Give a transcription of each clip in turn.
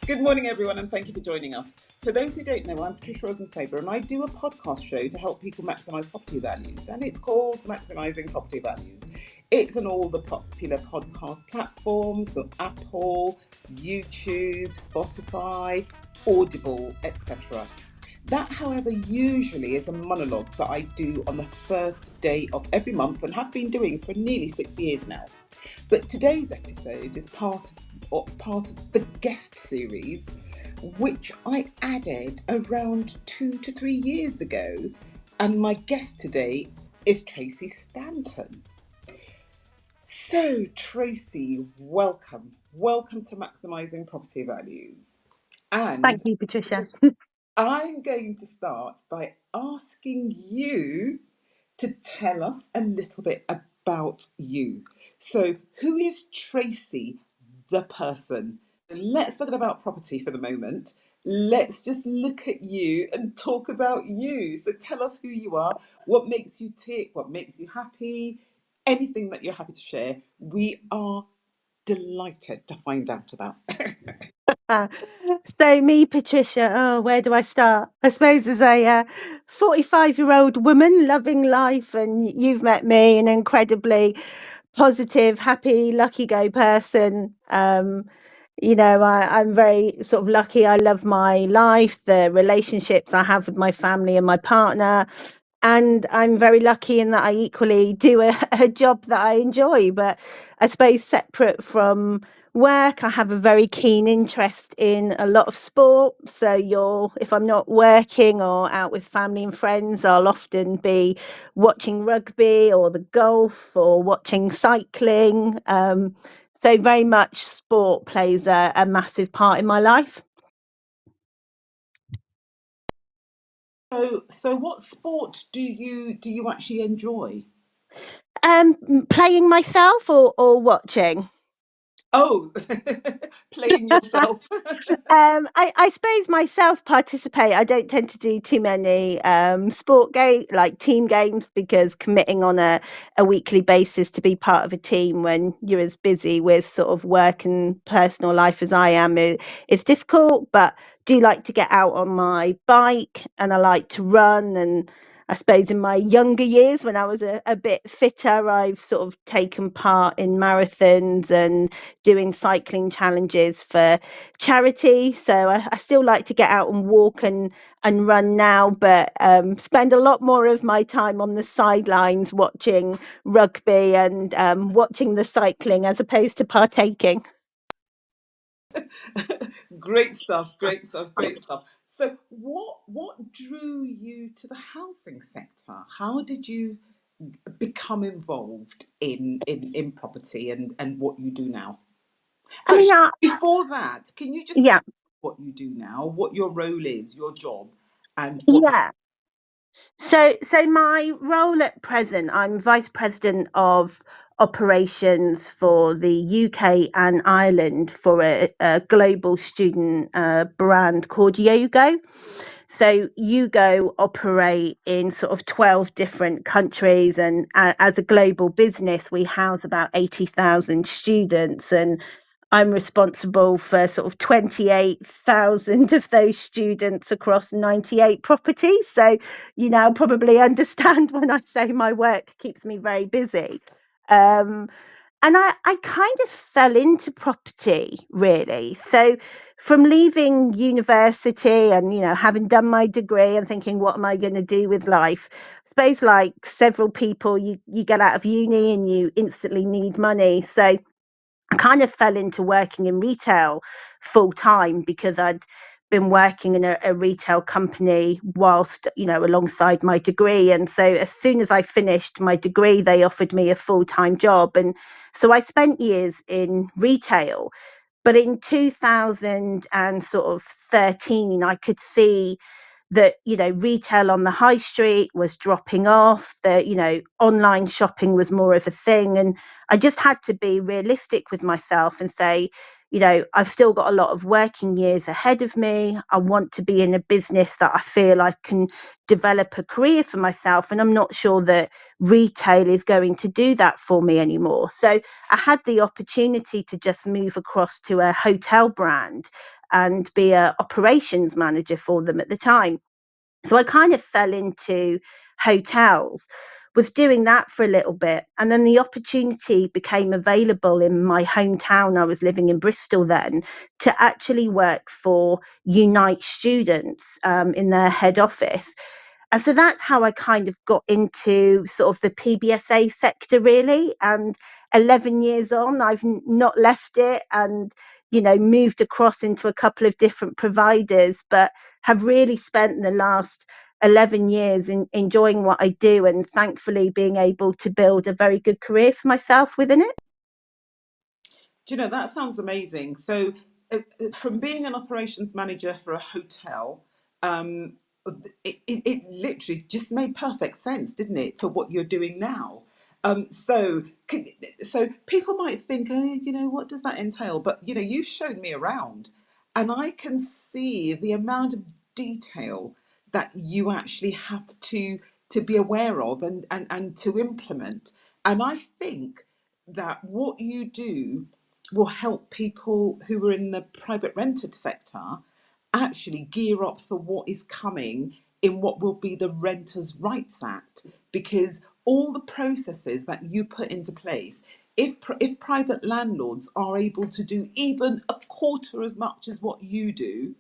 Good morning, everyone, and thank you for joining us. For those who don't know, I'm Patricia Faber, and I do a podcast show to help people maximise property values, and it's called Maximising Property Values. It's on all the popular podcast platforms, so Apple, YouTube, Spotify, Audible, etc. That, however, usually is a monologue that I do on the first day of every month and have been doing for nearly 6 years now. But today's episode is part of the guest series, which I added around 2 to 3 years ago. And my guest today is Tracy Stanton. So, Tracy, welcome. Welcome to Maximising Property Values. And thank you, Patricia. I'm going to start by asking you to tell us a little bit about you. So, who is Tracy, the person? Let's forget about property for the moment. Let's just look at you and talk about you. So, tell us who you are, what makes you tick, what makes you happy, anything that you're happy to share. We are delighted to find out about. So me, Patricia, where do I start? I suppose as a 45-year-old woman loving life, and you've met me, an incredibly positive, happy, lucky go person. I'm very sort of lucky. I love my life, the relationships I have with my family and my partner. And I'm very lucky in that I equally do a job that I enjoy. But I suppose separate from work, I have a very keen interest in a lot of sport. So if I'm not working or out with family and friends, I'll often be watching rugby or the golf or watching cycling. So very much sport plays a massive part in my life. So what sport do you actually enjoy? Playing myself or watching. Oh, playing yourself. I suppose myself participate. I don't tend to do too many sport like team games, because committing on a weekly basis to be part of a team when you're as busy with sort of work and personal life as I am is difficult. But do like to get out on my bike, and I like to run. And I suppose in my younger years, when I was a bit fitter, I've sort of taken part in marathons and doing cycling challenges for charity. So I still like to get out and walk and run now, but spend a lot more of my time on the sidelines watching rugby and watching the cycling as opposed to partaking. Great stuff, great stuff, great stuff. So what drew you to the housing sector? How did you become involved in property and what you do now? I mean, Before that, can you just yeah, tell me what you do now, what your role is, your job, and what you... yeah. So my role at present, I'm vice president of operations for the UK and Ireland for a global student brand called Yogo. So Yogo operate in sort of 12 different countries, and as a global business, we house about 80,000 students, and I'm responsible for sort of 28,000 of those students across 98 properties. So you now probably understand when I say my work keeps me very busy. Um, and I kind of fell into property, really. So from leaving university and, having done my degree and thinking, what am I going to do with life? I suppose like several people, you get out of uni and you instantly need money. So I kind of fell into working in retail full time, because I'd been working in a retail company whilst, alongside my degree. And so as soon as I finished my degree, they offered me a full time job. And so I spent years in retail. But in 2000 and sort of 13, I could see that retail on the high street was dropping off, that online shopping was more of a thing, and I just had to be realistic with myself and say, you know, I've still got a lot of working years ahead of me. I want to be in a business that I feel I can develop a career for myself. And I'm not sure that retail is going to do that for me anymore. So I had the opportunity to just move across to a hotel brand and be a operations manager for them at the time. So I kind of fell into hotels, was doing that for a little bit. And then the opportunity became available in my hometown. I was living in Bristol then, to actually work for Unite Students in their head office. And so that's how I kind of got into sort of the PBSA sector, really. And 11 years on, I've not left it, and, you know, moved across into a couple of different providers, but have really spent the last 11 years enjoying what I do, and thankfully being able to build a very good career for myself within it. Do you know, that sounds amazing. So, from being an operations manager for a hotel, um, it literally just made perfect sense, didn't it, for what you're doing now? So, so people might think, oh, you know, what does that entail? But you know, you've shown me around, and I can see the amount of detail that you actually have to be aware of and to implement. And I think that what you do will help people who are in the private rented sector actually gear up for what is coming in what will be the Renters' Rights Act, because all the processes that you put into place, if private landlords are able to do even a quarter as much as what you do,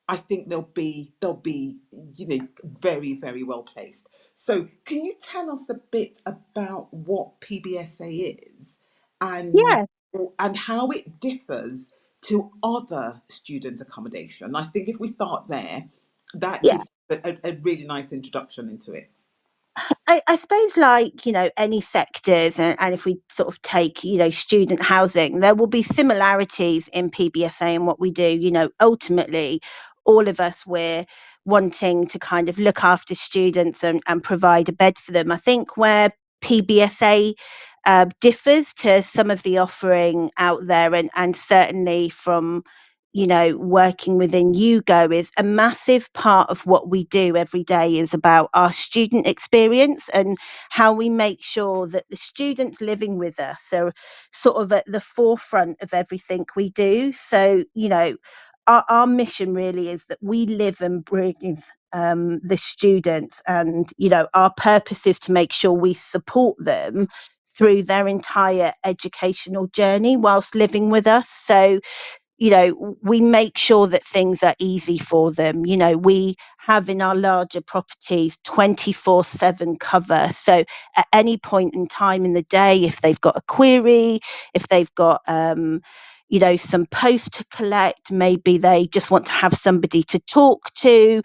I think they'll be you know, very, very well placed. So can you tell us a bit about what PBSA is, and Yeah, and how it differs to other student accommodation? I think if we start there, that yeah. gives a really nice introduction into it. I suppose, like, you know, any sectors, and if we sort of take, you know, student housing, there will be similarities in PBSA and what we do. You know, ultimately, all of us, we're wanting to kind of look after students and provide a bed for them. I think where PBSA differs to some of the offering out there, and certainly from, you know, working within YouGo, is a massive part of what we do every day is about our student experience, and how we make sure that the students living with us are sort of at the forefront of everything we do. So, you know, our mission really is that we live and breathe the students, and, you know, our purpose is to make sure we support them through their entire educational journey whilst living with us. So, you know, we make sure that things are easy for them. You know, we have in our larger properties 24/7 cover. So at any point in time in the day, if they've got a query, if they've got, you know, some post to collect, maybe they just want to have somebody to talk to,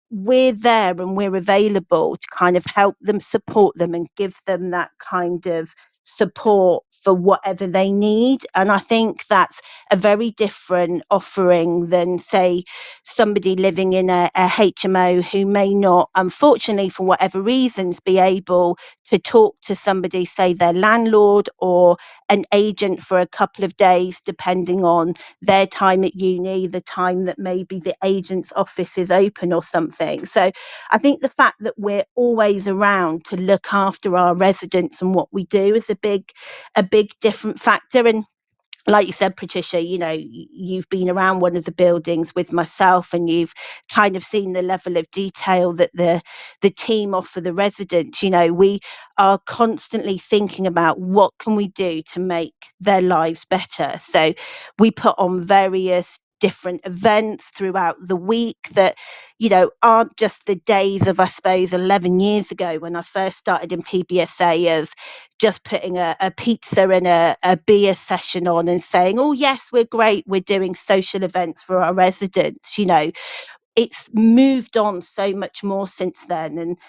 we're there and we're available to kind of help them, support them, and give them that kind of support for whatever they need. And I think that's a very different offering than, say, somebody living in a HMO who may not, unfortunately, for whatever reasons, be able to talk to somebody, say their landlord or an agent, for a couple of days, depending on their time at uni, the time that maybe the agent's office is open or something. So I think the fact that we're always around to look after our residents and what we do is a big different factor. And like you said, Patricia, you know, you've been around one of the buildings with myself, and you've kind of seen the level of detail that the team offer the residents. You know, we are constantly thinking about what can we do to make their lives better. So we put on various different events throughout the week that, you know, aren't just the days of, I suppose, 11 years ago when I first started in PBSA, of just putting a pizza and a beer session on and saying, oh yes, we're great, we're doing social events for our residents. You know, it's moved on so much more since then. And,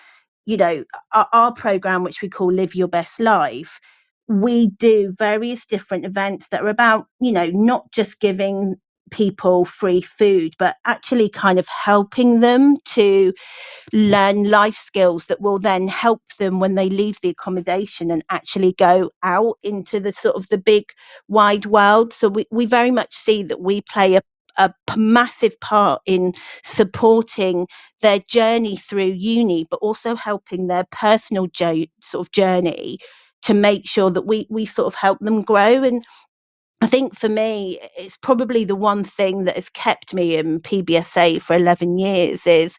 you know, our program, which we call Live Your Best Life, we do various different events that are about, you know, not just giving people free food, but actually kind of helping them to learn life skills that will then help them when they leave the accommodation and actually go out into the sort of the big wide world. So we very much see that we play a massive part in supporting their journey through uni, but also helping their personal sort of journey to make sure that we sort of help them grow. And I think for me, it's probably the one thing that has kept me in PBSA for 11 years is,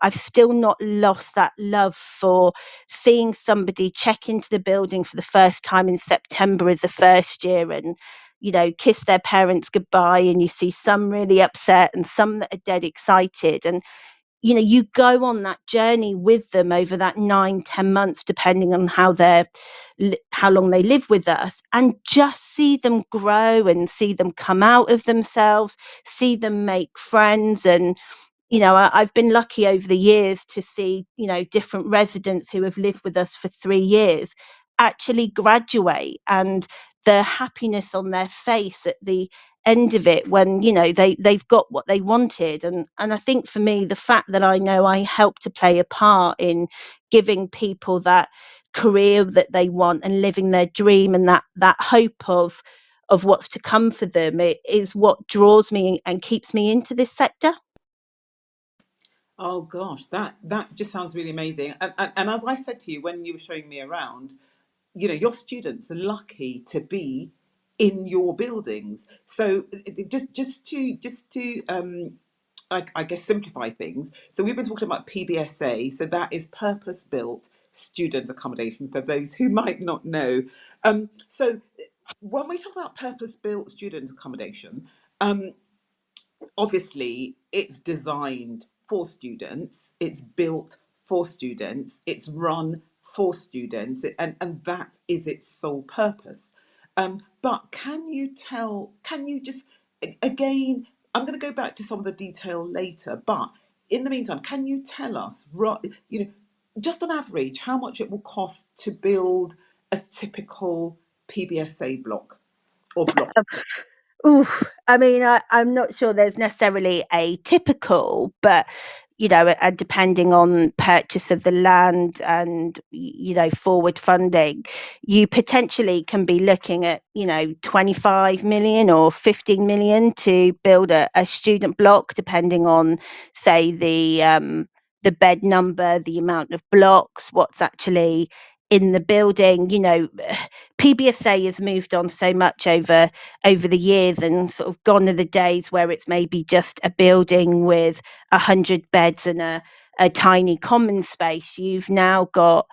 I've still not lost that love for seeing somebody check into the building for the first time in September as a first year and, kiss their parents goodbye. And you see some really upset and some that are dead excited. And you go on that journey with them over that 9-10 months, depending on how long they live with us, and just see them grow and see them come out of themselves, see them make friends. And I've been lucky over the years to see different residents who have lived with us for 3 years actually graduate, and the happiness on their face at the end of it when they've got what they wanted. And I think for me, the fact that I know I help to play a part in giving people that career that they want and living their dream and that hope of what's to come for them, it is what draws me and keeps me into this sector. Oh gosh, that just sounds really amazing. And as I said to you when you were showing me around, your students are lucky to be in your buildings. So just to I guess simplify things. So we've been talking about PBSA. So that is purpose built student accommodation for those who might not know. So when we talk about purpose built student accommodation, um, obviously it's designed for students, it's built for students, it's run for students, and that is its sole purpose. But can you just, again, I'm going to go back to some of the detail later, but in the meantime, can you tell us, just on average, how much it will cost to build a typical PBSA block or block? Oof. I mean, I'm not sure there's necessarily a typical, but depending on purchase of the land and forward funding, you potentially can be looking at 25 million or 15 million to build a student block, depending on, say, the bed number, the amount of blocks, what's actually in the building. PBSA has moved on so much over the years, and sort of gone are the days where it's maybe just a building with 100 beds and a tiny common space. You've now got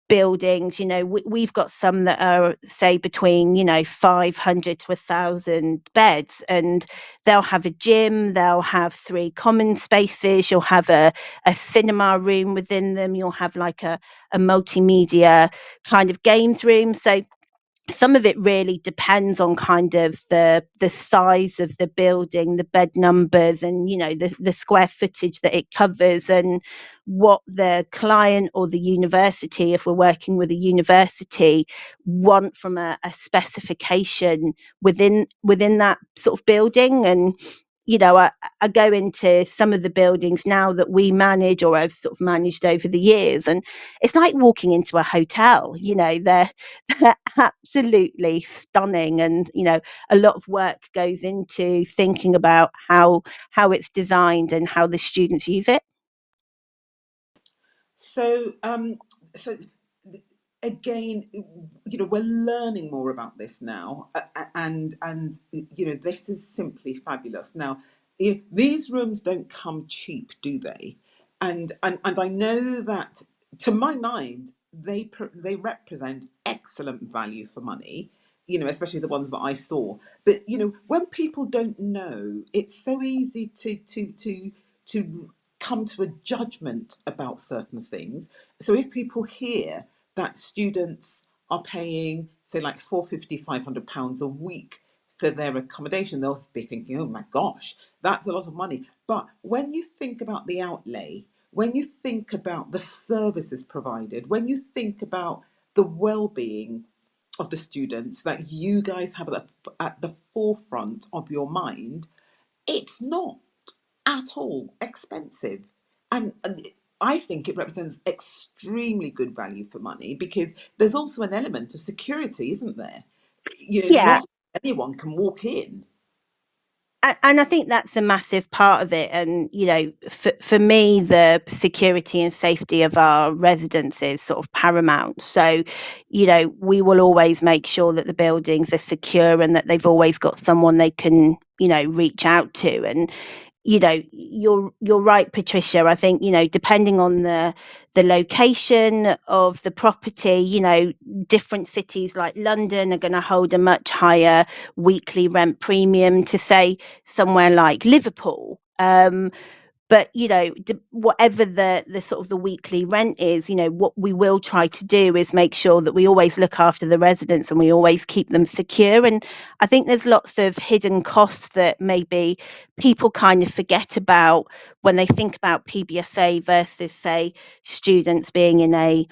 buildings, we've got some that are, say, between 500 to 1,000 beds, and they'll have a gym, they'll have 3 common spaces, you'll have a cinema room within them, you'll have like a multimedia kind of games room. So some of it really depends on kind of the size of the building, the bed numbers, and the square footage that it covers, and what the client or the university, if we're working with a university, want from a specification within that sort of building. And I go into some of the buildings now that we manage, or I've sort of managed over the years, and it's like walking into a hotel. They're absolutely stunning, and a lot of work goes into thinking about how it's designed and how the students use it. So, so again, we're learning more about this now, and this is simply fabulous. Now, these rooms don't come cheap, do they? And I know that, to my mind, they represent excellent value for money. Especially the ones that I saw. But when people don't know, it's so easy to come to a judgment about certain things. So if people hear that students are paying, say, like 450, £500 a week for their accommodation, they'll be thinking, oh my gosh, that's a lot of money. But when you think about the outlay, when you think about the services provided, when you think about the well-being of the students that you guys have at the forefront of your mind, it's not at all expensive. And I think it represents extremely good value for money, because there's also an element of security, isn't there? Yeah. Not anyone can walk in. And I think that's a massive part of it. And, for me, the security and safety of our residents is sort of paramount. So, we will always make sure that the buildings are secure and that they've always got someone they can, reach out to. And, you're right, Patricia. I think, depending on the location of the property, different cities like London are going to hold a much higher weekly rent premium to, say, somewhere like Liverpool. But whatever the sort of the weekly rent is, what we will try to do is make sure that we always look after the residents and we always keep them secure. And I think there's lots of hidden costs that maybe people kind of forget about when they think about PBSA versus, say, students being in a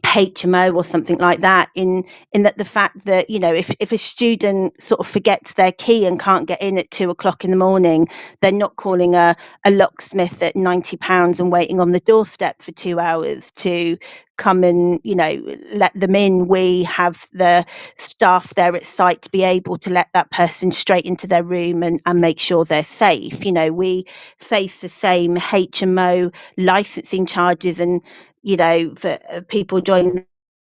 HMO or something like that, in that the fact that, if a student sort of forgets their key and can't get in at 2 o'clock in the morning, they're not calling a locksmith at £90 and waiting on the doorstep for 2 hours to come and, let them in. We have the staff there at site to be able to let that person straight into their room and make sure they're safe. We face the same HMO licensing charges. And for people joining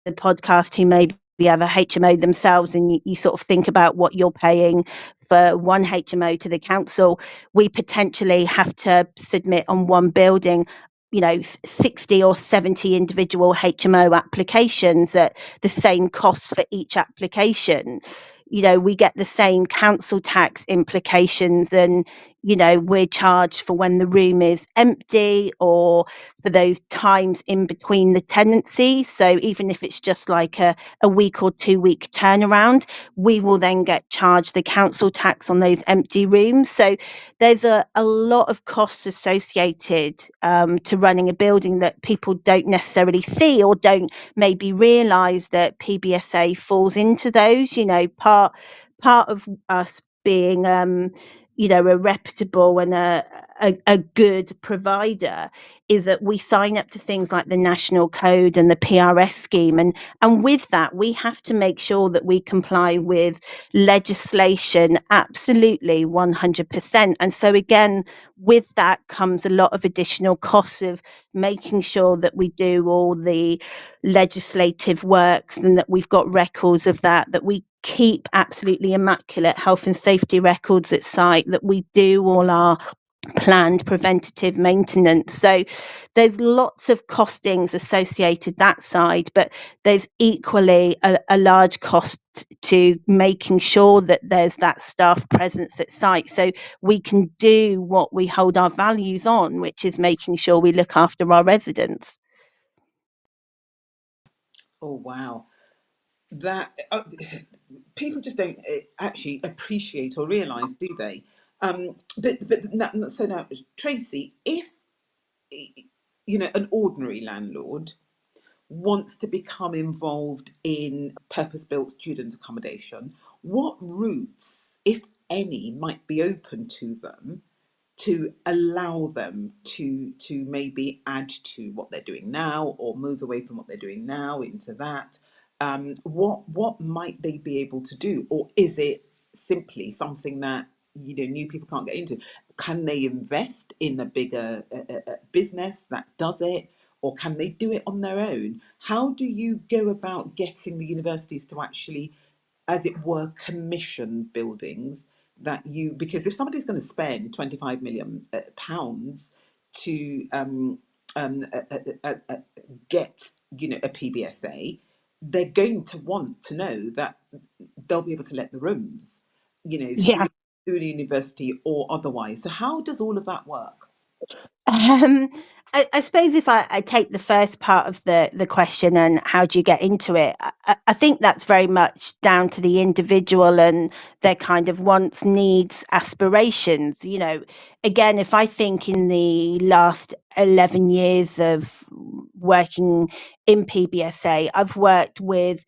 the podcast who maybe have a HMO themselves, and you sort of think about what you're paying for one HMO to the council, we potentially have to submit on one building 60 or 70 individual HMO applications at the same cost for each application. We get the same council tax implications, and we're charged for when the room is empty or for those times in between the tenancy. So even if it's just like a week or 2 week turnaround, we will then get charged the council tax on those empty rooms. So there's a lot of costs associated to running a building that people don't necessarily see or don't maybe realise that PBSA falls into those. Part of us being a reputable and a good provider is that we sign up to things like the National Code and the PRS scheme. And with that, we have to make sure that we comply with legislation, absolutely 100%. And so again, with that comes a lot of additional costs of making sure that we do all the legislative works and that we've got records of that we keep absolutely immaculate health and safety records at site, that we do all our planned preventative maintenance. So there's lots of costings associated that side, but there's equally a large cost to making sure that there's that staff presence at site so we can do what we hold our values on, which is making sure we look after our residents. Oh, wow. That people just don't actually appreciate or realise, do they? So now, Tracy, if an ordinary landlord wants to become involved in purpose-built student accommodation, what routes, if any, might be open to them to allow them to maybe add to what they're doing now or move away from what they're doing now into that? What might they be able to do, or is it simply something that new people can't get into? Can they invest in a bigger business that does it, or can they do it on their own? How do you go about getting the universities to actually, as it were, commission buildings that you, because if somebody's going to spend 25 million pounds to get a PBSA, they're going to want to know that they'll be able to let the rooms, Yeah. through the university or otherwise. So how does all of that work? Um, I suppose if I take the first part of the question and how do you get into it, I think that's very much down to the individual and their kind of wants, needs, aspirations. Again, if I think in the last 11 years of working in PBSA, I've worked with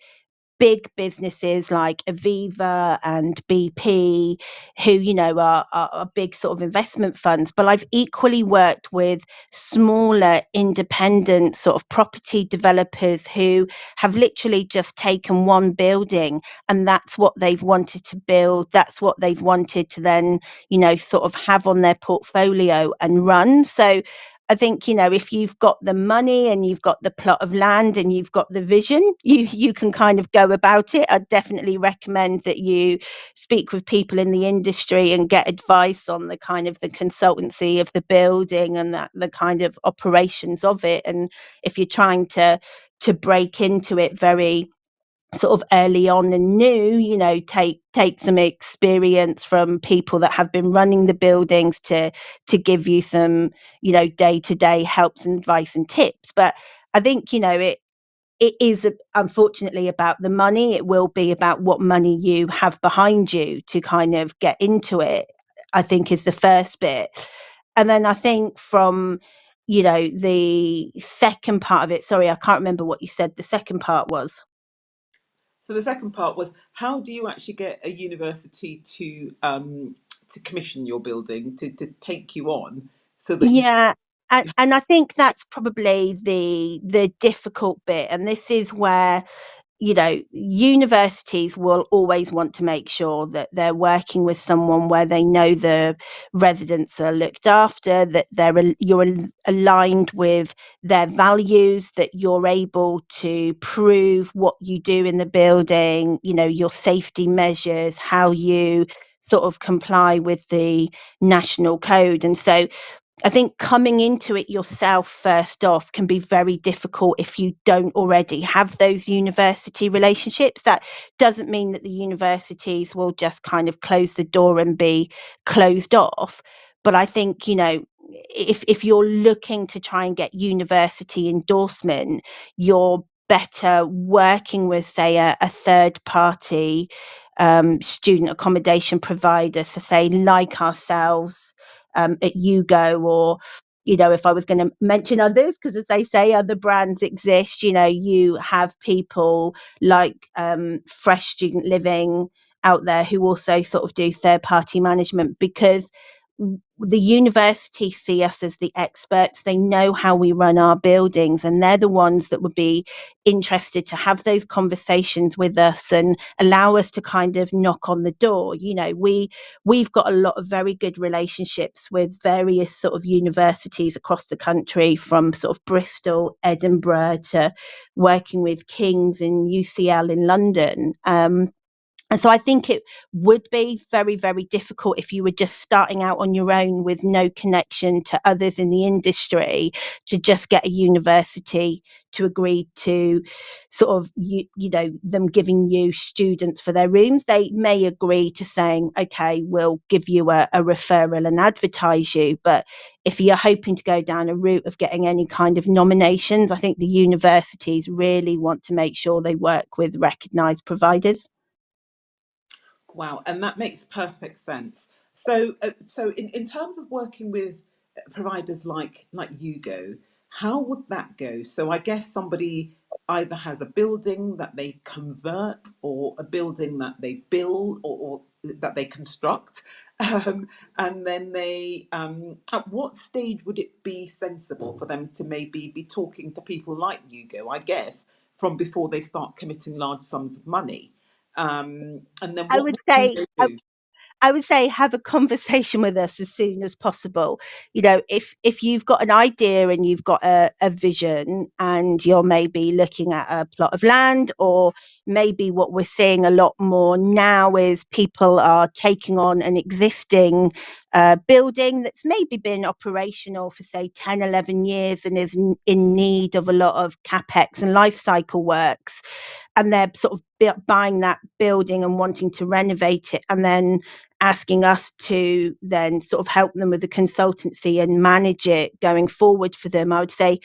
big businesses like Aviva and BP, who, you know, are big sort of investment funds. But I've equally worked with smaller independent sort of property developers who have literally just taken one building and that's what they've wanted to build. That's what they've wanted to then, you know, sort of have on their portfolio and run. So I think, you know, if you've got the money and you've got the plot of land and you've got the vision, you can kind of go about it. I definitely recommend that you speak with people in the industry and get advice on the kind of the consultancy of the building and that the kind of operations of it. And if you're trying to break into it very sort of early on and new, you know, take some experience from people that have been running the buildings to give you some, you know, day-to-day helps and advice and tips. But I think, you know, it is unfortunately about the money. It will be about what money you have behind you to kind of get into it, I think, is the first bit. And then I think from, you know, the second part of it, sorry, I can't remember what you said the second part was. So the second part was, how do you actually get a university to commission your building, to take you on, so that you? Yeah, and I think that's probably the difficult bit, and this is where, you know, universities will always want to make sure that they're working with someone where they know the residents are looked after, that you're aligned with their values, that you're able to prove what you do in the building, you know, your safety measures, how you sort of comply with the national code. And so I think coming into it yourself first off can be very difficult if you don't already have those university relationships. That doesn't mean that the universities will just kind of close the door and be closed off. But I think, you know, if you're looking to try and get university endorsement, you're better working with, say, a third party student accommodation provider, so say like ourselves at Yugo, or, you know, if I was going to mention others, because as they say, other brands exist, you know, you have people like Fresh Student Living out there who also sort of do third party management, because the university see us as the experts. They know how we run our buildings, and they're the ones that would be interested to have those conversations with us and allow us to kind of knock on the door. You know, we've got a lot of very good relationships with various sort of universities across the country, from sort of Bristol, Edinburgh, to working with King's and UCL in London. And so I think it would be very, very difficult if you were just starting out on your own with no connection to others in the industry, to just get a university to agree to sort of, you know, them giving you students for their rooms. They may agree to saying, okay, we'll give you a referral and advertise you. But if you're hoping to go down a route of getting any kind of nominations, I think the universities really want to make sure they work with recognised providers. Wow, and that makes perfect sense. So in terms of working with providers like Yugo, how would that go? So I guess somebody either has a building that they convert, or a building that they build, or that they construct, and then at what stage would it be sensible for them to maybe be talking to people like Yugo? I guess from before they start committing large sums of money. And then I what would would you say do? I would say have a conversation with us as soon as possible. You know, if you've got an idea and you've got a vision, and you're maybe looking at a plot of land, or maybe what we're seeing a lot more now is people are taking on an existing building that's maybe been operational for say 10, 11 years and is in need of a lot of capex and life cycle works, and they're sort of buying that building and wanting to renovate it, and then asking us to then sort of help them with the consultancy and manage it going forward for them. I would say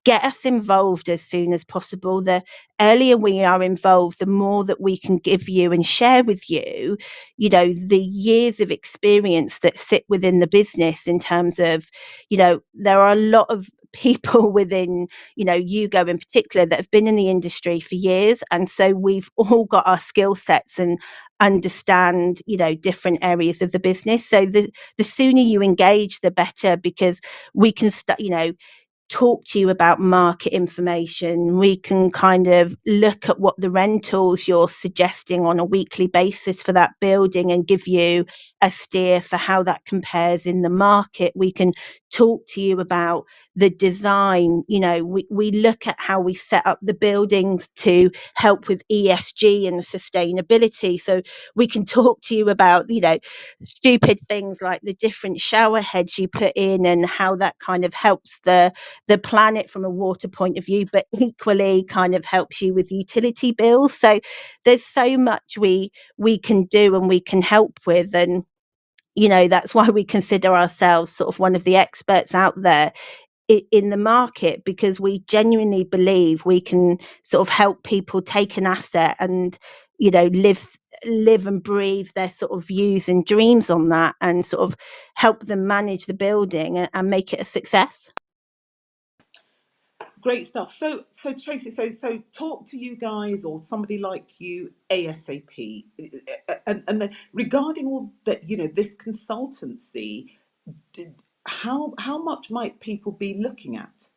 get us involved as soon as possible. The earlier we are involved, the more that we can give you and share with you, the years of experience that sit within the business in terms of, there are a lot of people within, Yugo in particular, that have been in the industry for years. And so we've all got our skill sets and understand, different areas of the business. So the sooner you engage, the better, because we can talk to you about market information. We can kind of look at what the rentals you're suggesting on a weekly basis for that building and give you a steer for how that compares in the market. We can talk to you about the design. We look at how we set up the buildings to help with ESG and sustainability. So we can talk to you about, stupid things like the different shower heads you put in and how that kind of helps the planet from a water point of view, but equally kind of helps you with utility bills. So there's so much we can do and we can help with. And that's why we consider ourselves sort of one of the experts out there in the market, because we genuinely believe we can sort of help people take an asset and live and breathe their sort of views and dreams on that, and sort of help them manage the building and make it a success. Great stuff. So Tracy, so talk to you guys or somebody like you ASAP, and then regarding all that, this consultancy, how much might people be looking at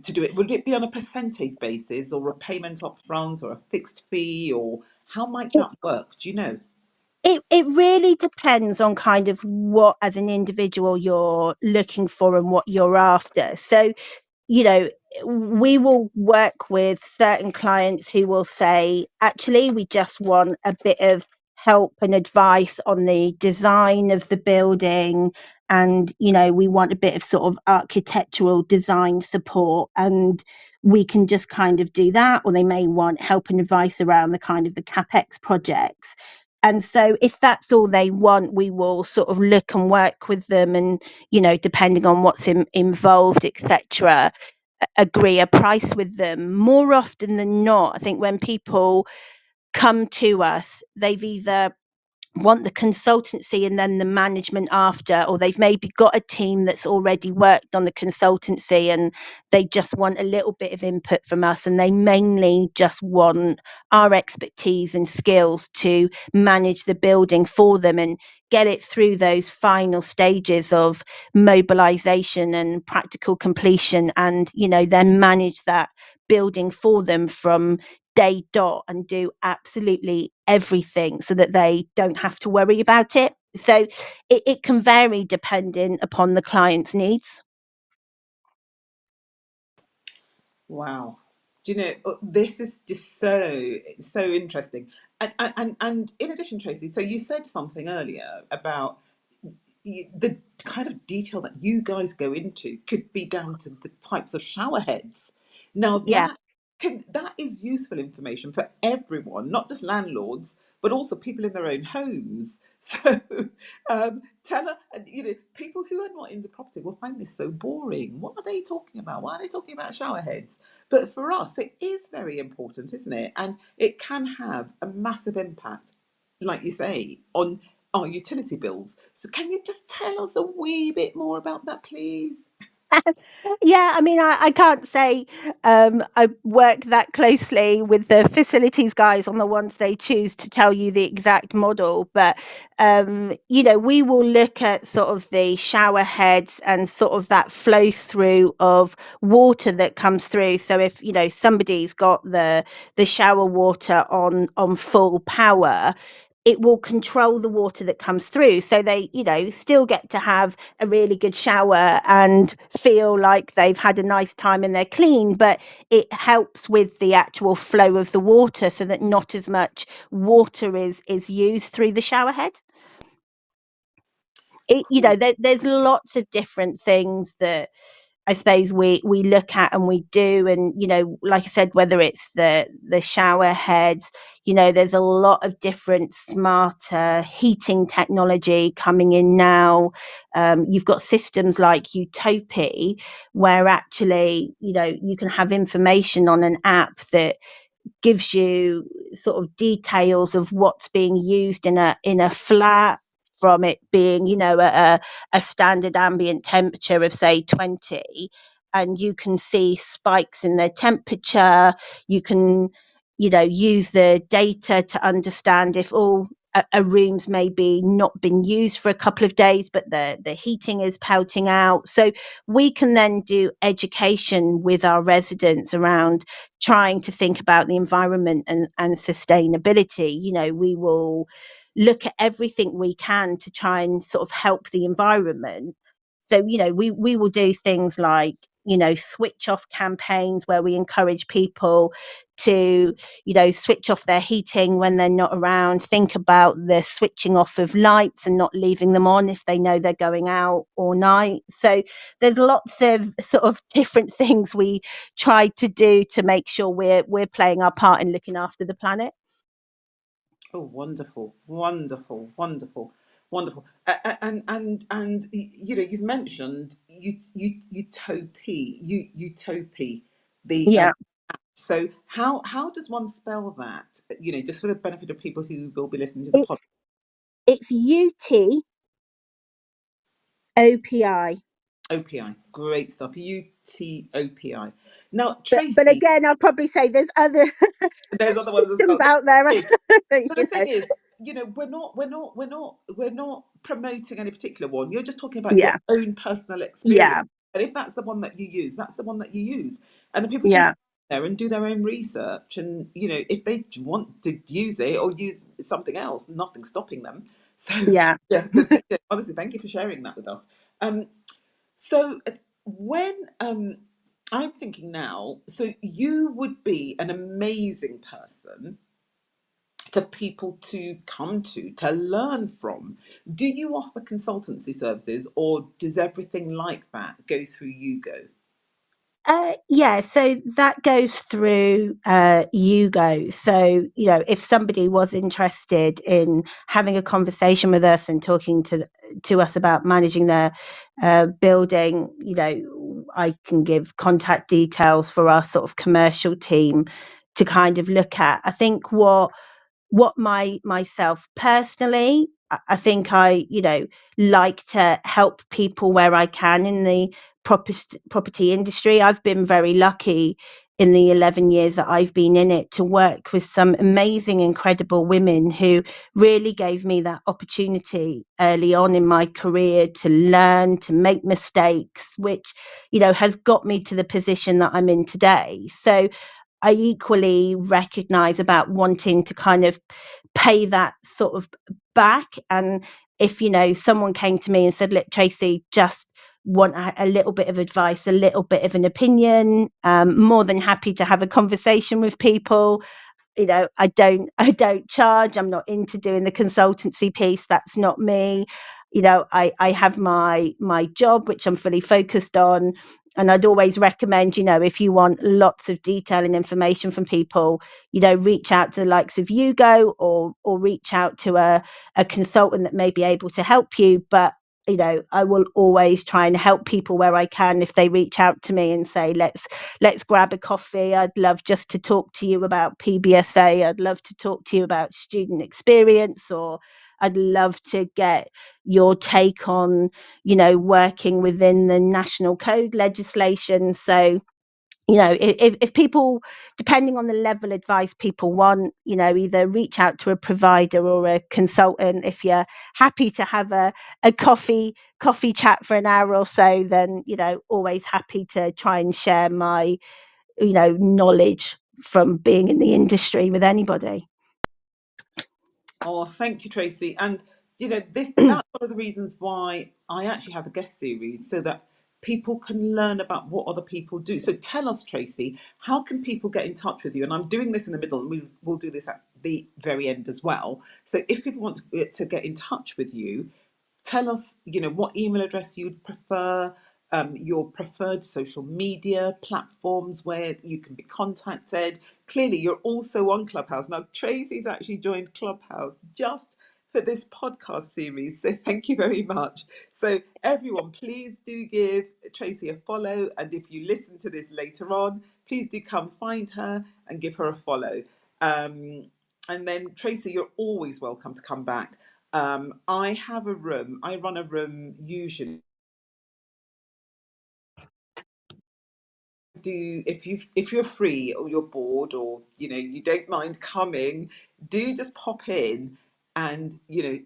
to do it? Would it be on a percentage basis or a payment up front or a fixed fee, or how might that work? Do you know? It really depends on kind of what as an individual you're looking for and what you're after. So, you know, we will work with certain clients who will say, actually, we just want a bit of help and advice on the design of the building. And, we want a bit of sort of architectural design support. And we can just kind of do that. Or they may want help and advice around the kind of the CapEx projects. And so if that's all they want, we will sort of look and work with them and, depending on what's involved, etc., agree a price with them. More often than not, I think when people come to us, they've either want the consultancy and then the management after, or they've maybe got a team that's already worked on the consultancy and they just want a little bit of input from us, and they mainly just want our expertise and skills to manage the building for them and get it through those final stages of mobilization and practical completion, and then manage that building for them from day dot and do absolutely everything so that they don't have to worry about it. So it can vary depending upon the client's needs. Wow. Do you know, this is just so interesting. And in addition, Tracy, so you said something earlier about the kind of detail that you guys go into could be down to the types of shower heads. Now Yeah. that is useful information for everyone, not just landlords, but also people in their own homes. So tell her, people who are not into property will find this so boring. What are they talking about? Why are they talking about shower heads? But for us, it is very important, isn't it? And it can have a massive impact, like you say, on our utility bills. So can you just tell us a wee bit more about that, please? Yeah, I mean, I can't say I work that closely with the facilities guys on the ones they choose to tell you the exact model, but we will look at sort of the shower heads and sort of that flow through of water that comes through. So if somebody's got the shower water on full power, it will control the water that comes through, so they still get to have a really good shower and feel like they've had a nice time and they're clean, but it helps with the actual flow of the water so that not as much water is used through the shower head. There's lots of different things that I suppose we look at and we do, and like I said, whether it's the shower heads, there's a lot of different smarter heating technology coming in now. You've got systems like Utopia, where actually you can have information on an app that gives you sort of details of what's being used in a flat, from it being a standard ambient temperature of say 20, and you can see spikes in their temperature. You can use the data to understand if all a room's maybe not been used for a couple of days, but the heating is pelting out. So we can then do education with our residents around trying to think about the environment and sustainability. We will look at everything we can to try and sort of help the environment. So, we will do things like, switch off campaigns where we encourage people to, switch off their heating when they're not around, think about the switching off of lights and not leaving them on if they know they're going out all night. So there's lots of sort of different things we try to do to make sure we're playing our part in looking after the planet. Oh, wonderful, wonderful, wonderful, wonderful. And you've mentioned utopia, the Yeah. so how does one spell that? Just for the benefit of people who will be listening to the podcast. It's UTOPI. OPI, great stuff. UTOPI. Now, But Tracy, again, I'll probably say there's other there's other ones as systems well. out there. But the thing is, we're not promoting any particular one. You're just talking about your Yeah, own personal experience. yeah, And if that's the one that you use, that's the one that you use. And the people can go yeah, there and do their own research. And if they want to use it or use something else, nothing's stopping them. So yeah. yeah, but honestly, thank you for sharing that with us. Um, so when I'm thinking now, so you would be an amazing person for people to come to learn from. Do you offer consultancy services, or does everything like that go through Yugo? Yeah, so that goes through Yugo. So, if somebody was interested in having a conversation with us and talking to us about managing their building, I can give contact details for our sort of commercial team to kind of look at. I think what myself personally, I think I like to help people where I can in the property industry. I've been very lucky in the 11 years that I've been in it to work with some amazing, incredible women who really gave me that opportunity early on in my career to learn, to make mistakes, which has got me to the position that I'm in today. So I equally recognize about wanting to kind of pay that sort of back. And if, someone came to me and said, look, Tracy, just want a little bit of advice, a little bit of an opinion, more than happy to have a conversation with people. I don't charge. I'm not into doing the consultancy piece. That's not me. I have my job, which I'm fully focused on. And I'd always recommend, if you want lots of detail and information from people, reach out to the likes of Yugo, or reach out to a consultant that may be able to help you. But I will always try and help people where I can. If they reach out to me and say, let's grab a coffee, I'd love just to talk to you about PBSA. I'd love to talk to you about student experience, or I'd love to get your take on, working within the national code legislation. So, if people, depending on the level of advice people want, either reach out to a provider or a consultant. If you're happy to have a coffee chat for an hour or so, then always happy to try and share my knowledge from being in the industry with anybody. Oh, thank you, Tracy. And that's one of the reasons why I actually have a guest series, so that people can learn about what other people do. So tell us, Tracy, how can people get in touch with you? And I'm doing this in the middle, and we'll do this at the very end as well. So if people want to get in touch with you, tell us, what email address you'd prefer, your preferred social media platforms where you can be contacted. Clearly, you're also on Clubhouse. Now, Tracy's actually joined Clubhouse just for this podcast series. So thank you very much. So everyone, please do give Tracy a follow. And if you listen to this later on, please do come find her and give her a follow. And then Tracy, you're always welcome to come back. I have a room. I run a room usually. Do if you're free or you're bored or you don't mind coming, do just pop in and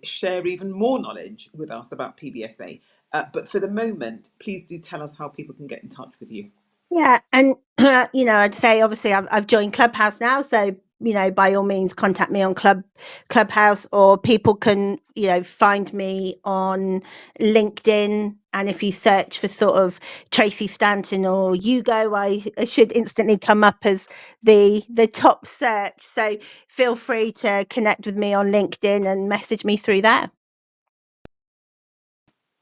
share even more knowledge with us about PBSA. But for the moment, please do tell us how people can get in touch with you. Yeah, and I'd say obviously I've joined Clubhouse now, so by all means contact me on Clubhouse, or people can find me on LinkedIn, and if you search for sort of Tracy Stanton or Hugo, I should instantly come up as the top search. So feel free to connect with me on LinkedIn and message me through there.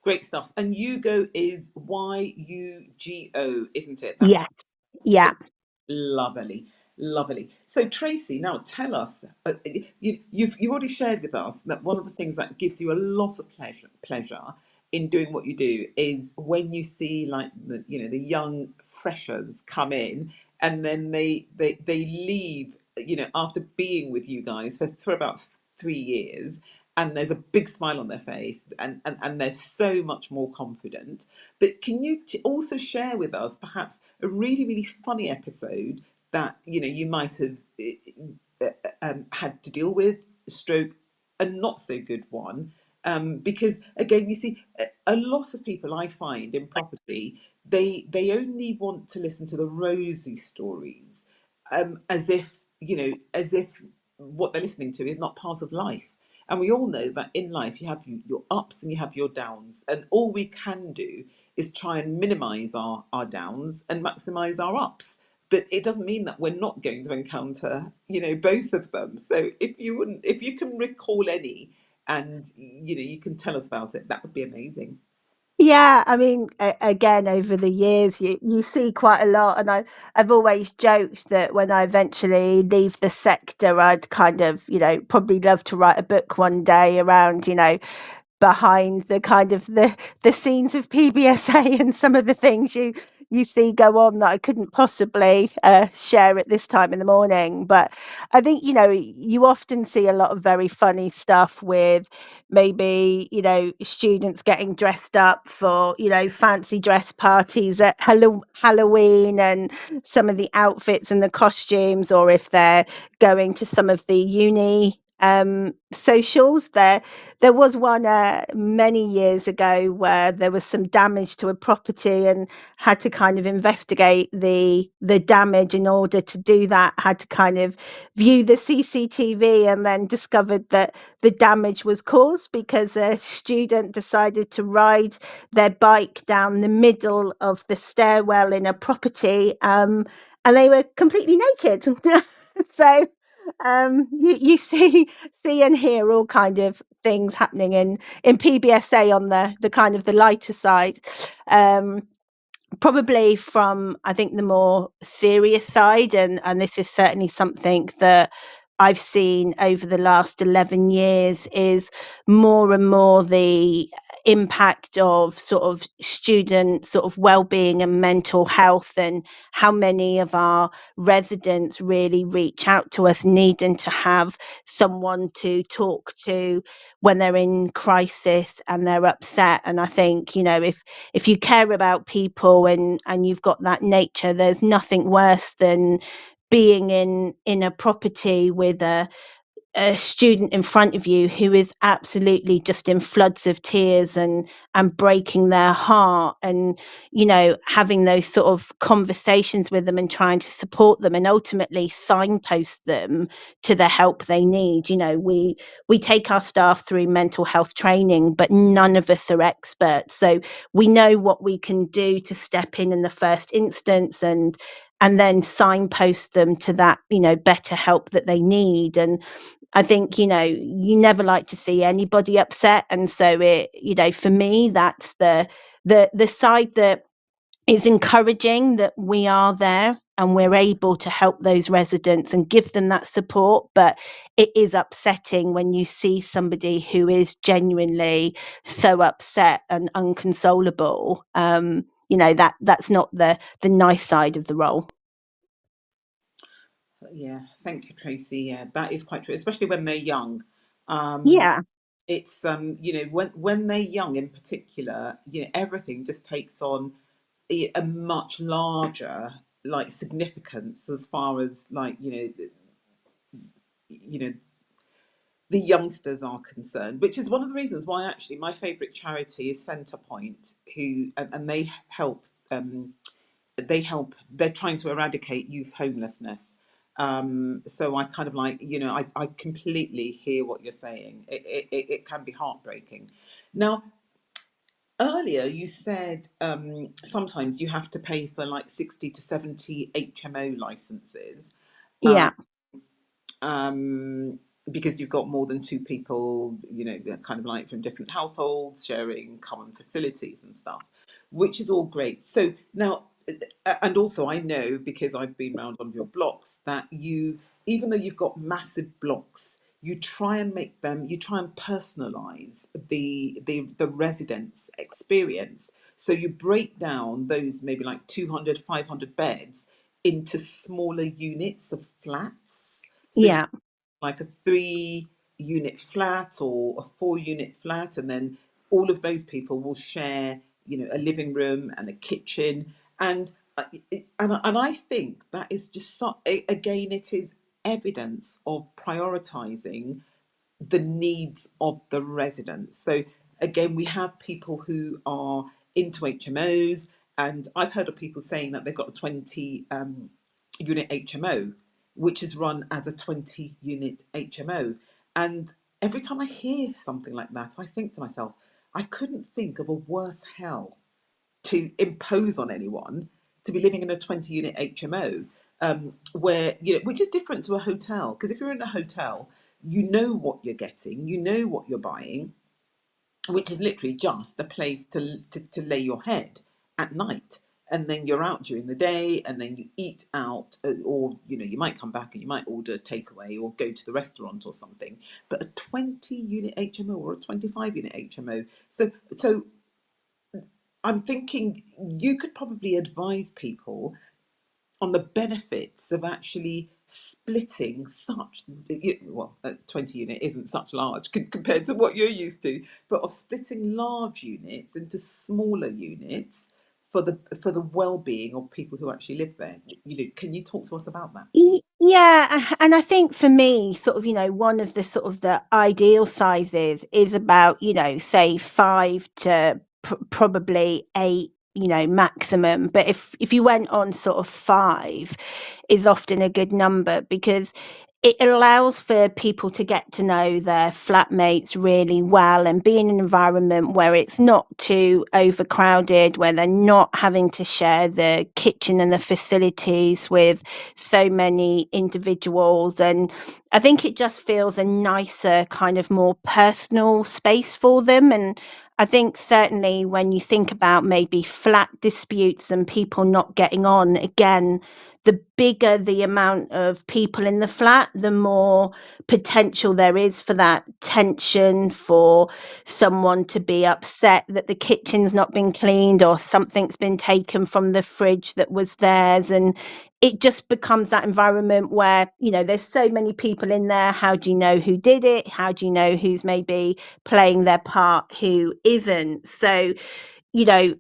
Great stuff. And Yugo is Yugo, isn't it? That's Yes, yeah. lovely, lovely. So Tracy, now tell us. You've already shared with us that one of the things that gives you a lot of pleasure in doing what you do is when you see like the young freshers come in and then they leave after being with you guys for about 3 years, and there's a big smile on their face, and they're so much more confident. But can you also share with us perhaps a really, really funny episode that you might have had to deal with, stroke a not so good one? Because again, you see, a lot of people I find in property, they only want to listen to the rosy stories, as if what they're listening to is not part of life. And we all know that in life you have your ups and you have your downs, and all we can do is try and minimize our downs and maximize our ups. But it doesn't mean that we're not going to encounter both of them. So if you can recall any, and you can tell us about it, that would be amazing. Yeah, I mean, again, over the years, you see quite a lot, and I've always joked that when I eventually leave the sector, I'd kind of, probably love to write a book one day around, behind the kind of the scenes of PBSA and some of the things you see go on that I couldn't possibly share at this time in the morning. But I think you often see a lot of very funny stuff with maybe students getting dressed up for fancy dress parties at Halloween, and some of the outfits and the costumes, or if they're going to some of the uni socials. There was one many years ago where there was some damage to a property, and had to kind of investigate the damage. In order to do that, had to kind of view the CCTV, and then discovered that the damage was caused because a student decided to ride their bike down the middle of the stairwell in a property, and they were completely naked. So you see and hear all kind of things happening in PBSA on the kind of the lighter side. Um, Probably from, I think, the more serious side, and this is certainly something that I've seen over the last 11 years, is more and more the impact of sort of student sort of well-being and mental health, and how many of our residents really reach out to us needing to have someone to talk to when they're in crisis and they're upset. And I think if you care about people, and you've got that nature, there's nothing worse than being in a property with a student in front of you who is absolutely just in floods of tears, and breaking their heart, and having those sort of conversations with them and trying to support them, and ultimately signpost them to the help they need. We take our staff through mental health training, but none of us are experts, so we know what we can do to step in the first instance, and then signpost them to that better help that they need. And I think you never like to see anybody upset, and so it for me, that's the side that it's encouraging that we are there and we're able to help those residents and give them that support. But it is upsetting when you see somebody who is genuinely so upset and unconsolable. That's not the nice side of the role. Yeah, thank you, Tracy. Yeah, that is quite true, especially when they're young. Um, Yeah, it's when they're young in particular, everything just takes on a much larger like significance as far as like you know the youngsters are concerned, which is one of the reasons why actually my favourite charity is Centrepoint, who and they're trying to eradicate youth homelessness. So I kind of like, I completely hear what you're saying. It can be heartbreaking. Now, earlier you said sometimes you have to pay for like 60 to 70 HMO licenses. yeah, um, because you've got more than two people, kind of like from different households sharing common facilities and stuff, which is all great. So now, and also I know because I've been around on your blocks that even though you've got massive blocks, you try and personalize the residents' experience. So you break down those maybe like 200, 500 beds into smaller units of flats. So yeah. like a 3 unit flat or a 4 unit flat, and then all of those people will share, a living room and a kitchen, and and I think that is just again, it is evidence of prioritizing the needs of the residents. So again, we have people who are into HMOs, and I've heard of people saying that they've got a 20 unit HMO, which is run as a 20 unit HMO. And every time I hear something like that, I think to myself, I couldn't think of a worse hell to impose on anyone to be living in a 20 unit HMO, where, which is different to a hotel. Because if you're in a hotel, you know what you're getting, you know what you're buying, which is literally just the place to lay your head at night. And then you're out during the day, and then you eat out, or you might come back and you might order takeaway or go to the restaurant or something. But a 20 unit HMO or a 25 unit HMO, so I'm thinking you could probably advise people on the benefits of actually splitting such, well, a 20 unit isn't such large compared to what you're used to, but of splitting large units into smaller units for the well-being of people who actually live there. Can you talk to us about that, please? Yeah, and I think for me, sort of, one of the sort of the ideal sizes is about, say 5 to probably 8, maximum. But if you went on sort of 5 is often a good number, because it allows for people to get to know their flatmates really well and be in an environment where it's not too overcrowded, where they're not having to share the kitchen and the facilities with so many individuals. And I think it just feels a nicer, kind of more personal space for them. And I think certainly when you think about maybe flat disputes and people not getting on, again, the bigger the amount of people in the flat, the more potential there is for that tension, for someone to be upset that the kitchen's not been cleaned or something's been taken from the fridge that was theirs. And it just becomes that environment where, there's so many people in there. How do you know who did it? How do you know who's maybe playing their part, who isn't? So,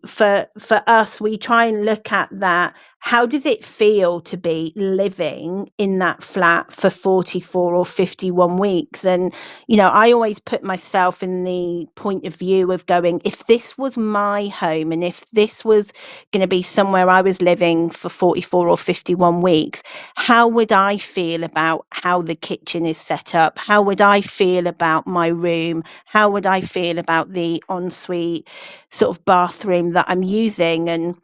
for us, we try and look at that. How does it feel to be living in that flat for 44 or 51 weeks? And, I always put myself in the point of view of going, if this was my home and if this was going to be somewhere I was living for 44 or 51 weeks, how would I feel about how the kitchen is set up? How would I feel about my room? How would I feel about the ensuite sort of bathroom that I'm using? And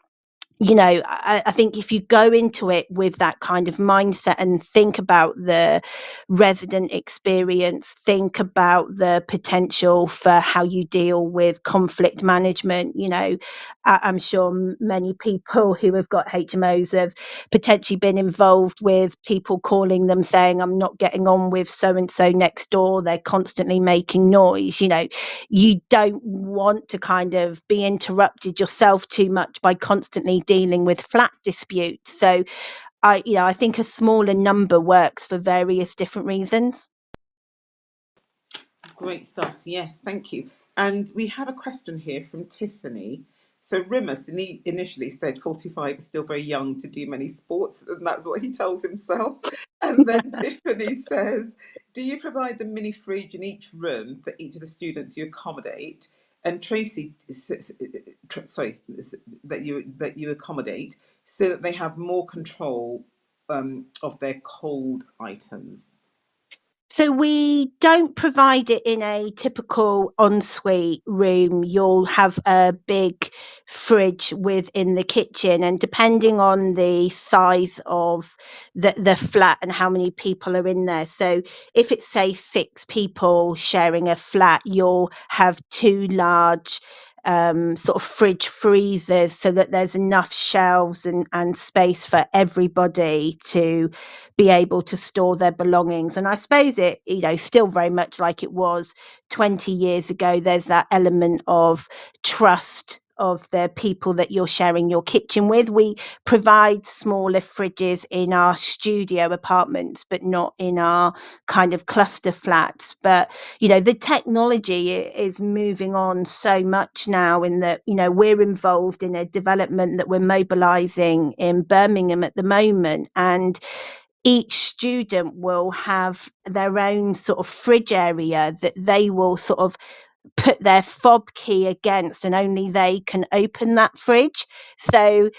you know, I think if you go into it with that kind of mindset and think about the resident experience, think about the potential for how you deal with conflict management, you know, I'm sure many people who have got HMOs have potentially been involved with people calling them saying, I'm not getting on with so and so next door, they're constantly making noise. You know, you don't want to kind of be interrupted yourself too much by constantly dealing with flat disputes. So I think a smaller number works for various different reasons. Great stuff. Yes, thank you. And we have a question here from Tiffany. So Rimus initially said 45 is still very young to do many sports, and that's what he tells himself. And then Tiffany says, do you provide a mini fridge in each room for each of the students you accommodate? And Tracy, sorry, that you accommodate so that they have more control of their cold items. So we don't provide it in a typical ensuite room. You'll have a big fridge within the kitchen, and depending on the size of the flat and how many people are in there. So if it's say 6 people sharing a flat, you'll have 2 large sort of fridge freezers so that there's enough shelves and space for everybody to be able to store their belongings. And I suppose it, you know, still very much like it was 20 years ago, there's that element of trust of the people that you're sharing your kitchen with. We provide smaller fridges in our studio apartments, but not in our kind of cluster flats. But, you know, the technology is moving on so much now, in that, you know, we're involved in a development that we're mobilizing in Birmingham at the moment. And each student will have their own sort of fridge area that they will sort of put their fob key against, and only they can open that fridge. So,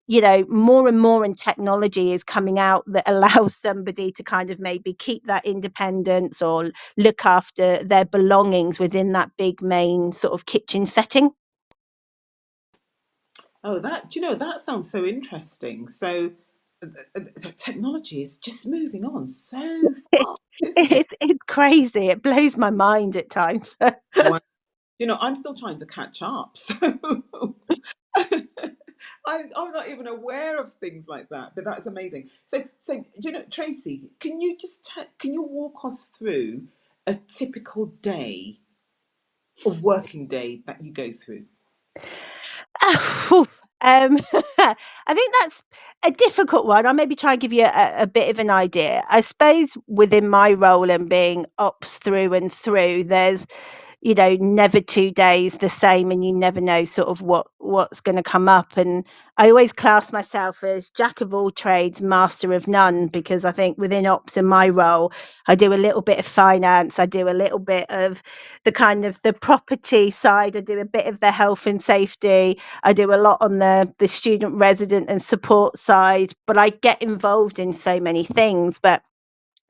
you know, more and more in technology is coming out that allows somebody to kind of maybe keep that independence or look after their belongings within that big main sort of kitchen setting. Oh, that sounds so interesting. So, the technology is just moving on so fast, isn't it? It's crazy. It blows my mind at times. Wow. I'm still trying to catch up. So, I'm not even aware of things like that. But that's amazing. So Tracy, can you walk us through a typical day, a working day that you go through? Oof. I think that's a difficult one. I'll maybe try and give you a bit of an idea. I suppose within my role and being ops through and through, there's, you know, never 2 days the same, and you never know sort of what's going to come up. And I always class myself as jack of all trades, master of none, because I think within ops in my role, I do a little bit of finance, I do a little bit of the kind of the property side, I do a bit of the health and safety, I do a lot on the student resident and support side, but I get involved in so many things. But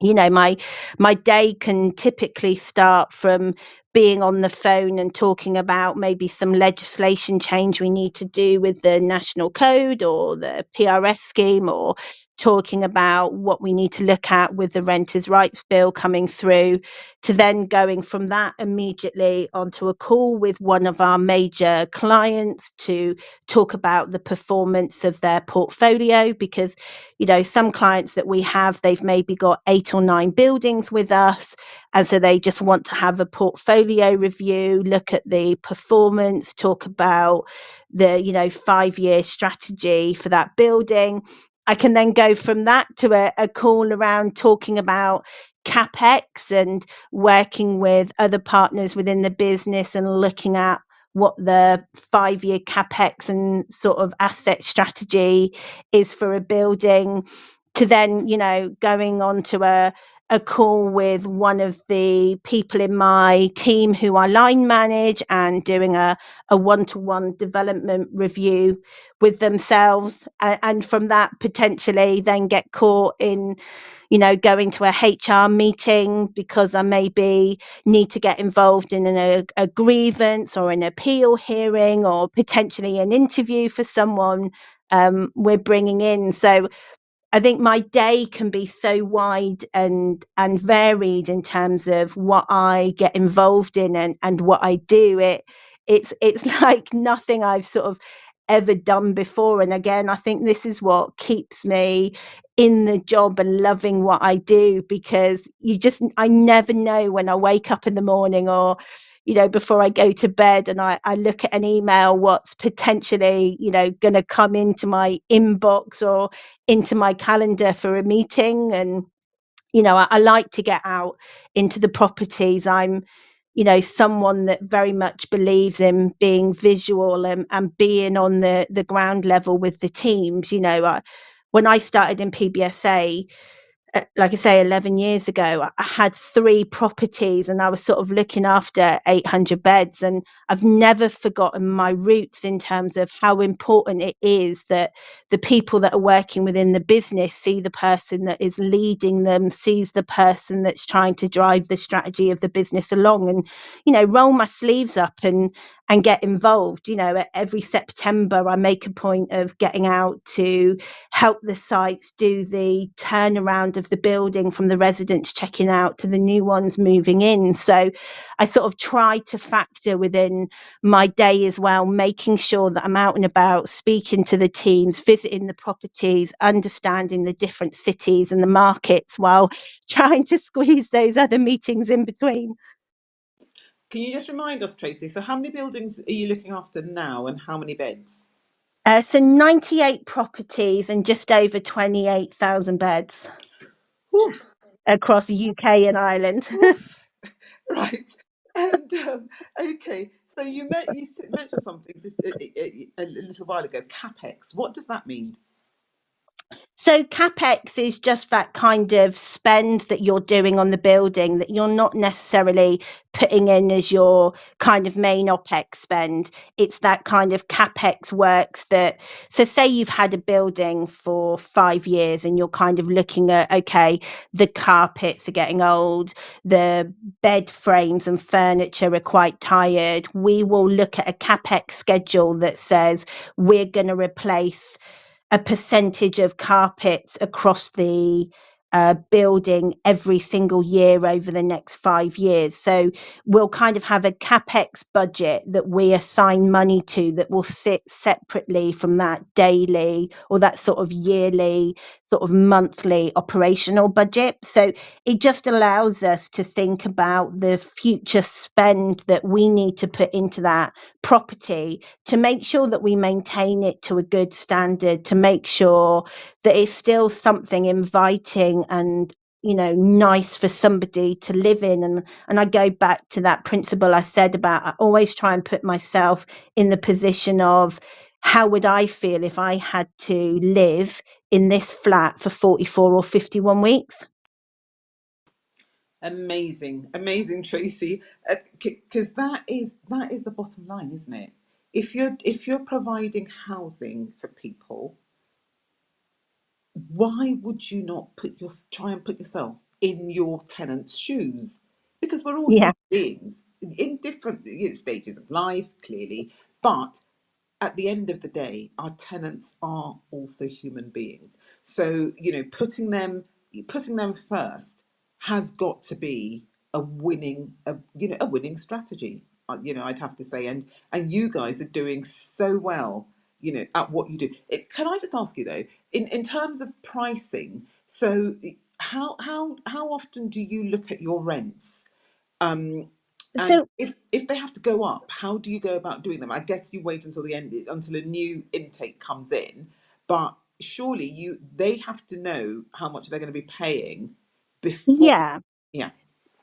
you know, my day can typically start from being on the phone and talking about maybe some legislation change we need to do with the national code or the PRS scheme, or talking about what we need to look at with the renters rights bill coming through, to then going from that immediately onto a call with one of our major clients to talk about the performance of their portfolio. Because, you know, some clients that we have, they've maybe got 8 or 9 buildings with us, and so they just want to have a portfolio review, look at the performance, talk about the, you know, 5-year strategy for that building. I can then go from that to a call around talking about capex and working with other partners within the business and looking at what the 5-year capex and sort of asset strategy is for a building, to then, you know, going on to a call with one of the people in my team who I line manage and doing a one-to-one development review with themselves. And from that, potentially then get caught in, going to a HR meeting because I maybe need to get involved in a grievance or an appeal hearing or potentially an interview for someone we're bringing in. So I think my day can be so wide and varied in terms of what I get involved in and what I do. It's like nothing I've sort of ever done before. And again, I think this is what keeps me in the job and loving what I do, because I never know when I wake up in the morning or before I go to bed and I look at an email, what's potentially, going to come into my inbox or into my calendar for a meeting. And I like to get out into the properties. I'm someone that very much believes in being visual and being on the ground level with the teams. When I started in PBSA, like I say, 11 years ago, I had 3 properties and I was sort of looking after 800 beds. And I've never forgotten my roots in terms of how important it is that the people that are working within the business see the person that is leading them, sees the person that's trying to drive the strategy of the business along, and, roll my sleeves up and get involved. Every September, I make a point of getting out to help the sites do the turnaround of the building from the residents checking out to the new ones moving in. So I sort of try to factor within my day as well, making sure that I'm out and about, speaking to the teams, visiting the properties, understanding the different cities and the markets, while trying to squeeze those other meetings in between. Can you just remind us, Tracy? So, how many buildings are you looking after now, and how many beds? So 98 properties and just over 28,000 beds Oof, across the UK and Ireland. oof. Right. And okay, so mentioned something just a little while ago. Capex. What does that mean? So CapEx is just that kind of spend that you're doing on the building that you're not necessarily putting in as your kind of main OpEx spend. It's that kind of CapEx works that, so say you've had a building for 5 years and you're kind of looking at, okay, the carpets are getting old, the bed frames and furniture are quite tired. We will look at a CapEx schedule that says we're going to replace a percentage of carpets across the building every single year over the next 5 years. So we'll kind of have a capex budget that we assign money to that will sit separately from that daily or that sort of yearly, sort of monthly operational budget. So it just allows us to think about the future spend that we need to put into that property to make sure that we maintain it to a good standard, to make sure that it's still something inviting and nice for somebody to live in. And I go back to that principle I said about, I always try and put myself in the position of how would I feel if I had to live in this flat for 44 or 51 weeks. Amazing, amazing, Tracy. Because that is the bottom line, isn't it? If you're providing housing for people, why would you not try and put yourself in your tenant's shoes? Because we're all Yeah. human beings in different stages of life, clearly, but at the end of the day, our tenants are also human beings. So, putting them first has got to be a winning strategy. I'd have to say, and you guys are doing so well, at what you do. Can I just ask you though, in terms of pricing? So, how often do you look at your rents? Um, and So if they have to go up, how do you go about doing them? I guess you wait until the end, until a new intake comes in, but surely they have to know how much they're going to be paying before. yeah. Yeah.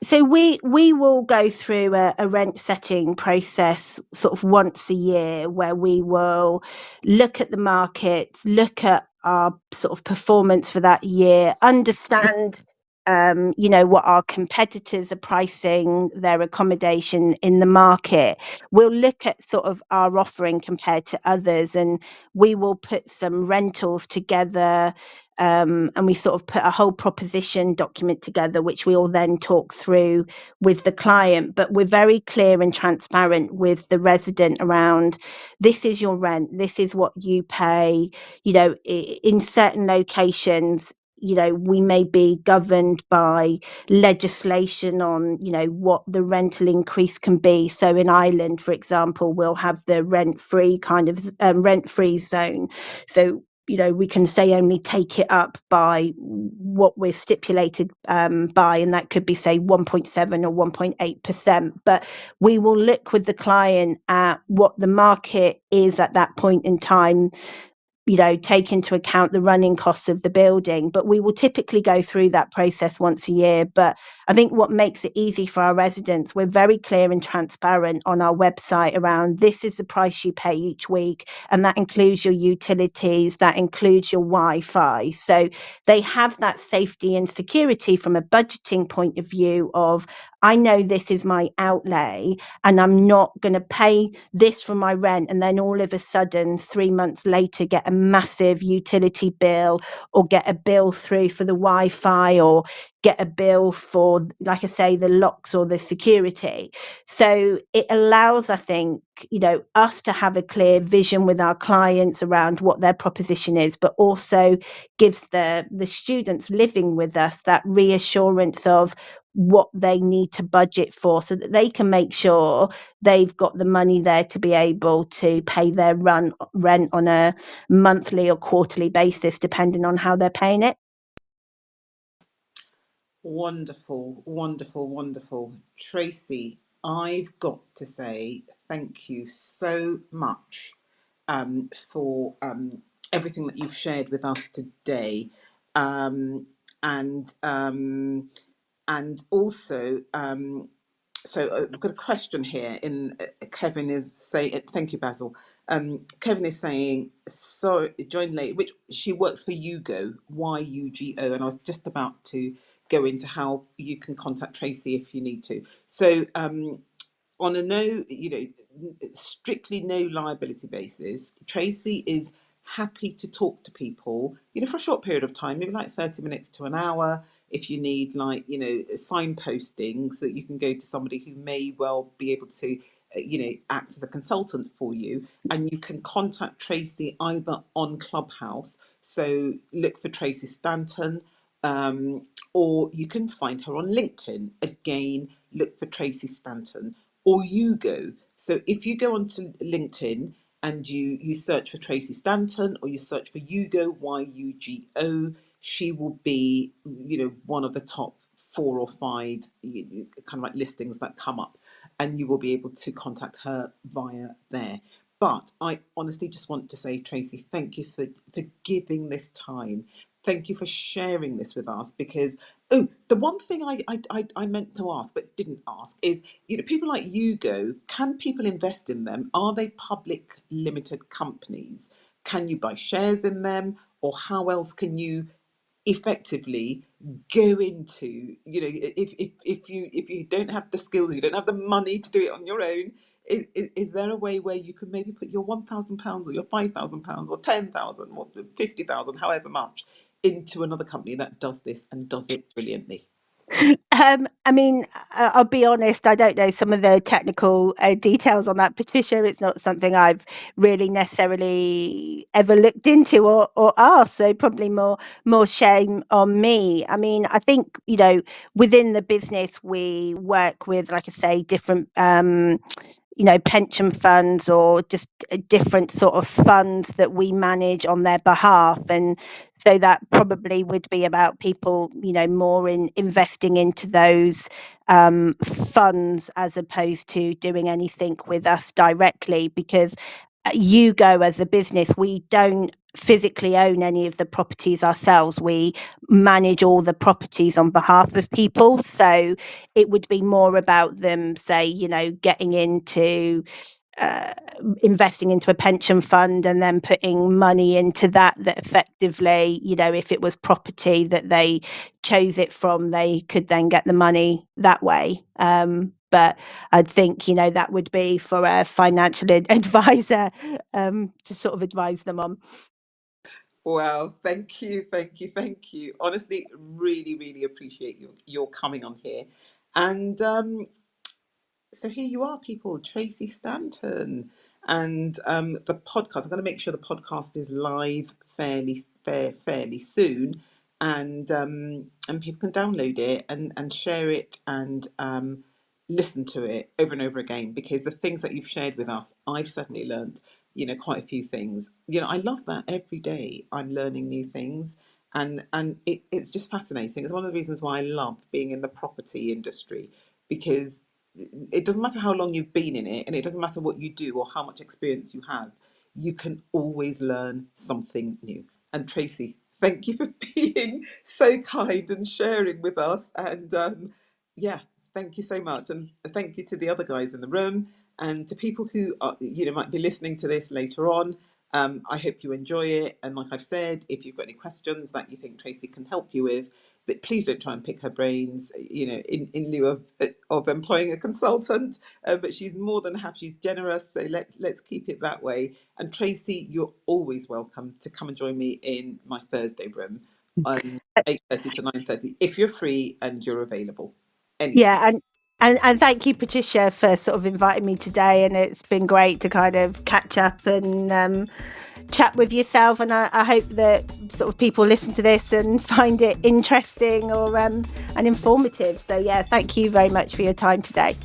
So we will go through a rent setting process sort of once a year where we will look at the markets, look at our sort of performance for that year, understand you know, what our competitors are pricing their accommodation in the market, we'll look at sort of our offering compared to others, and we will put some rentals together. And we sort of put a whole proposition document together, which we will then talk through with the client. But we're very clear and transparent with the resident around, this is your rent, this is what you pay. You know, in certain locations, you know, we may be governed by legislation on, you know, what the rental increase can be. So in Ireland, for example, we'll have the rent-free kind of rent-free zone. So, you know, we can say only take it up by what we're stipulated by, and that could be, say, 1.7 or 1.8%. But we will look with the client at what the market is at that point in time, you know, take into account the running costs of the building. But we will typically go through that process once a year. But I think what makes it easy for our residents, we're very clear and transparent on our website around, this is the price you pay each week, and that includes your utilities, that includes your Wi-Fi. So they have that safety and security from a budgeting point of view of, I know this is my outlay, and I'm not going to pay this for my rent and then all of a sudden 3 months later get a massive utility bill, or get a bill through for the Wi-Fi, or get a bill for, like I say, the locks or the security. So it allows, I think, you know, us to have a clear vision with our clients around what their proposition is, but also gives the students living with us that reassurance of what they need to budget for, so that they can make sure they've got the money there to be able to pay their rent on a monthly or quarterly basis, depending on how they're paying it. Wonderful, wonderful, wonderful. Tracy, I've got to say thank you so much for everything that you've shared with us today. And also, so I've got a question here. Kevin is saying, thank you, Basil. Kevin is saying, so join late, which she works for Yugo, YUGO, and I was just about to go into how you can contact Tracy if you need to. So on a no, you know, strictly no liability basis, Tracy is happy to talk to people, you know, for a short period of time, maybe like 30 minutes to an hour. If you need, like, you know, signposting, so that you can go to somebody who may well be able to, you know, act as a consultant for you. And you can contact Tracy either on Clubhouse, so look for Tracy Stanton, or you can find her on LinkedIn. Again, look for Tracy Stanton, or Yugo. So if you go onto LinkedIn and you search for Tracy Stanton, or you search for Yugo, YUGO, she will be, you know, one of the top 4 or 5 kind of like listings that come up, and you will be able to contact her via there. But I honestly just want to say, Tracy, thank you for giving this time. Thank you for sharing this with us, because the one thing I meant to ask but didn't ask is, you know, people like Yugo, can people invest in them? Are they public limited companies? Can you buy shares in them, or how else can you effectively go into, you know, if you don't have the skills, you don't have the money to do it on your own, is there a way where you can maybe put your £1,000 or your £5,000 or 10,000 or 50,000, however much, into another company that does this and does it brilliantly? I mean, I'll be honest, I don't know some of the technical details on that, Patricia. It's not something I've really necessarily ever looked into or asked. So probably more shame on me. I mean, I think, you know, within the business, we work with, like I say, different you know, pension funds, or just different sort of funds that we manage on their behalf. And so that probably would be about people, you know, more in investing into those funds, as opposed to doing anything with us directly. Because Yugo as a business, we don't physically own any of the properties ourselves. We manage all the properties on behalf of people. So it would be more about them, say, you know, getting into investing into a pension fund and then putting money into that effectively, if it was property that they chose it from, they could then get the money that way. But I think, that would be for a financial advisor to sort of advise them on. Well, thank you, thank you, thank you. Honestly, really, really appreciate your coming on here. And so here you are, people, Tracy Stanton, and the podcast. I'm going to make sure the podcast is live fairly soon, and people can download it and share it and listen to it over and over again, because the things that you've shared with us, I've certainly learned, quite a few things. I love that every day I'm learning new things, and it's just fascinating. It's one of the reasons why I love being in the property industry, because it doesn't matter how long you've been in it, and it doesn't matter what you do or how much experience you have, you can always learn something new. And Tracy, thank you for being so kind and sharing with us. And yeah, thank you so much. And thank you to the other guys in the room, and to people who are, might be listening to this later on. I hope you enjoy it. And like I've said, if you've got any questions that you think Tracy can help you with, but please don't try and pick her brains, in lieu of employing a consultant. But she's more than happy. She's generous, so let's keep it that way. And Tracy, you're always welcome to come and join me in my Thursday room on 8:30 to 9:30 if you're free and you're available anytime. Yeah, and thank you, Patricia, for sort of inviting me today, and it's been great to kind of catch up and chat with yourself, and I hope that sort of people listen to this and find it interesting or and informative. So yeah, thank you very much for your time today.